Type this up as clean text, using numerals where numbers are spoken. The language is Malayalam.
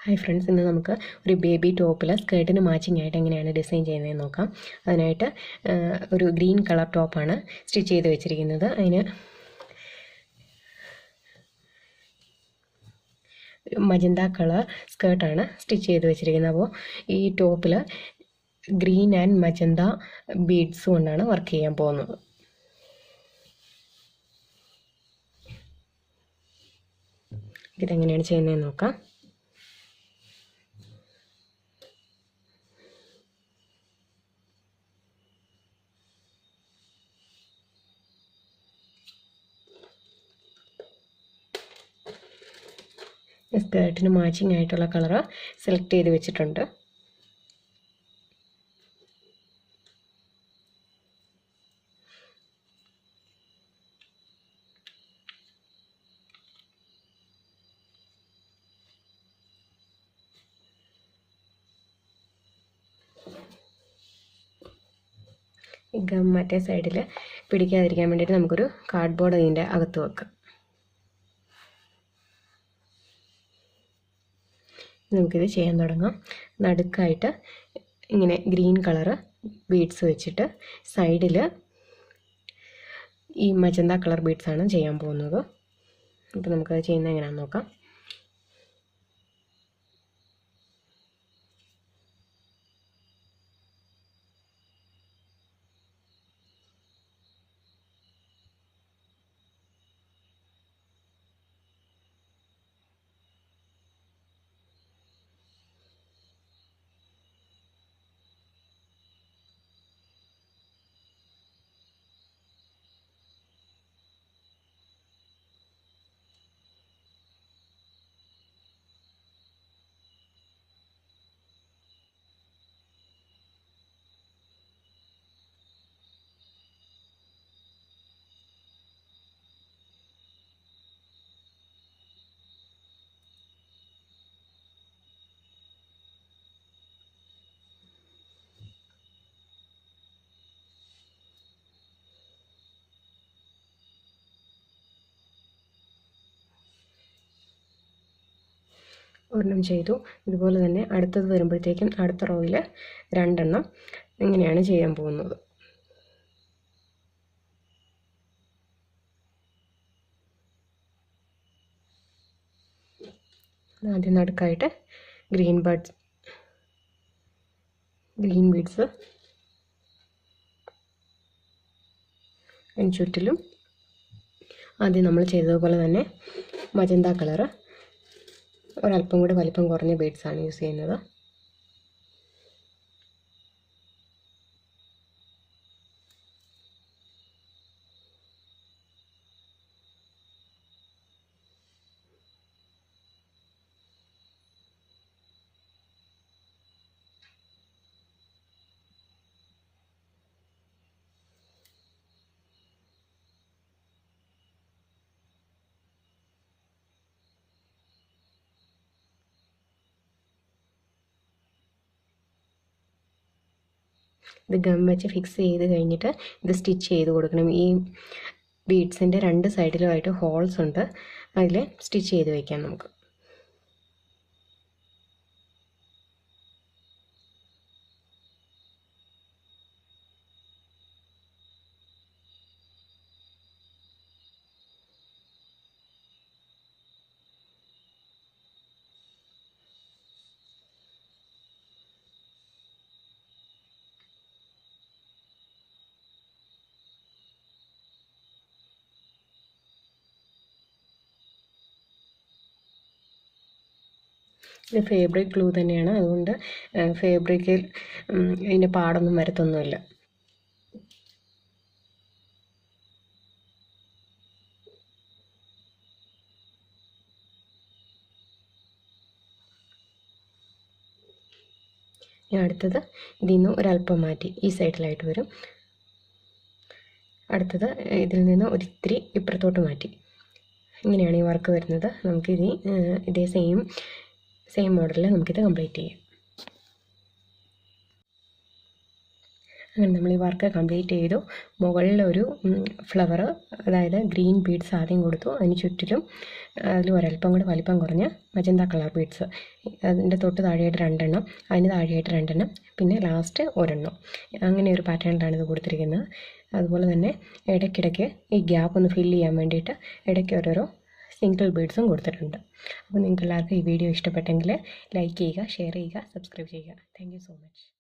ഹായ് ഫ്രണ്ട്സ്, ഇന്ന് നമുക്ക് ഒരു ബേബി ടോപ്പിൽ സ്കേർട്ടിന് മാച്ചിങ് ആയിട്ട് എങ്ങനെയാണ് ഡിസൈൻ ചെയ്യുന്നതെന്ന് നോക്കാം. അതിനായിട്ട് ഒരു ഗ്രീൻ കളർ ടോപ്പാണ് സ്റ്റിച്ച് ചെയ്ത് വെച്ചിരിക്കുന്നത്. അതിന് മജന്ത കളർ സ്കേർട്ടാണ് സ്റ്റിച്ച് ചെയ്ത് വെച്ചിരിക്കുന്നത്. അപ്പോൾ ഈ ടോപ്പിൽ ഗ്രീൻ ആൻഡ് മജന്ത ബീഡ്സ് കൊണ്ടാണ് വർക്ക് ചെയ്യാൻ പോകുന്നത്. ഇതെങ്ങനെയാണ് ചെയ്യുന്നതെന്ന് നോക്കാം. സ്കേർട്ടിന് മാച്ചിങ് ആയിട്ടുള്ള കളറ് സെലക്ട് ചെയ്ത് വെച്ചിട്ടുണ്ട്. ഗം മറ്റേ സൈഡിൽ പിടിക്കാതിരിക്കാൻ വേണ്ടിയിട്ട് നമുക്കൊരു കാർഡ്ബോർഡ് ഇതിൻ്റെ അകത്ത് വെക്കാം. നമുക്കിത് ചെയ്യാൻ തുടങ്ങാം. നടുക്കായിട്ട് ഇങ്ങനെ ഗ്രീൻ കളറ് ബീഡ്സ് വെച്ചിട്ട് സൈഡിൽ ഈ മജന്ത കളർ ബീഡ്സാണ് ചെയ്യാൻ പോകുന്നത്. അപ്പോൾ നമുക്കത് ചെയ്യുന്നത് എങ്ങനെയാണെന്ന് നോക്കാം. ഒരെണ്ണം ചെയ്തു. ഇതുപോലെ തന്നെ അടുത്തത് വരുമ്പോഴത്തേക്കും അടുത്ത റോയിൽ 2 എണ്ണം ഇങ്ങനെയാണ് ചെയ്യാൻ പോകുന്നത്. ആദ്യം നടുക്കായിട്ട് ഗ്രീൻ ബീഡ്സ്, ചുറ്റിലും ആദ്യം നമ്മൾ ചെയ്തതുപോലെ തന്നെ മജന്ത കളറ് ഒരല്പം കൂടി വലിപ്പം കുറഞ്ഞ ബീഡ്സാണ് യൂസ് ചെയ്യുന്നത്. ഇത് ഗം വെച്ച് ഫിക്സ് ചെയ്ത് കഴിഞ്ഞിട്ട് ഇത് സ്റ്റിച്ച് ചെയ്ത് കൊടുക്കണം. ഈ ബീഡ്സിൻ്റെ 2 സൈഡിലുമായിട്ട് ഹോൾസ് ഉണ്ട്, അതിൽ സ്റ്റിച്ച് ചെയ്ത് വയ്ക്കാം നമുക്ക്. ഇത് ഫാബ്രിക് ഗ്ലൂ തന്നെയാണ്, അതുകൊണ്ട് ഫാബ്രിക്കിൽ ഇതിൻ്റെ പാടൊന്നും വരത്തൊന്നുമില്ല. അടുത്തത് ഇതിൽ നിന്ന് ഒരല്പം മാറ്റി ഈ സൈഡിലായിട്ട് വരും. അടുത്തത് ഇതിൽ നിന്ന് ഒരിത്തിരി ഇപ്പുറത്തോട്ട് മാറ്റി. ഇങ്ങനെയാണ് ഈ വർക്ക് വരുന്നത്. നമുക്കിത് ഇതേ സെയിം മോഡലിൽ നമുക്കിത് കംപ്ലീറ്റ് ചെയ്യാം. അങ്ങനെ നമ്മൾ ഈ വർക്ക് കംപ്ലീറ്റ് ചെയ്തു. മുകളിലൊരു ഫ്ലവർ, അതായത് ഗ്രീൻ ബീഡ്സ് ആദ്യം കൊടുത്തു. അതിന് ചുറ്റിലും അതിൽ ഒരല്പം കൂടെ വലിപ്പം കുറഞ്ഞ മജന്ത കളർ ബീഡ്സ്, അതിൻ്റെ തൊട്ട് താഴെയായിട്ട് 2 എണ്ണം, അതിന് താഴെയായിട്ട് 2 എണ്ണം, പിന്നെ ലാസ്റ്റ് ഒരെണ്ണം. അങ്ങനെ ഒരു പാറ്റേണിലാണ് ഇത് കൊടുത്തിരിക്കുന്നത്. അതുപോലെ തന്നെ ഇടയ്ക്കിടയ്ക്ക് ഈ ഗ്യാപ്പ് ഒന്ന് ഫില്ല് ചെയ്യാൻ വേണ്ടിയിട്ട് ഇടയ്ക്ക് ഓരോരോ സിംഗിൾ ബീഡ്സും കൊടുത്തിട്ടുണ്ട്. അപ്പോൾ നിങ്ങൾക്ക് എല്ലാവർക്കും ഈ വീഡിയോ ഇഷ്ടപ്പെട്ടെങ്കിൽ ലൈക്ക് ചെയ്യുക, ഷെയർ ചെയ്യുക, സബ്സ്ക്രൈബ് ചെയ്യുക. Thank you so much.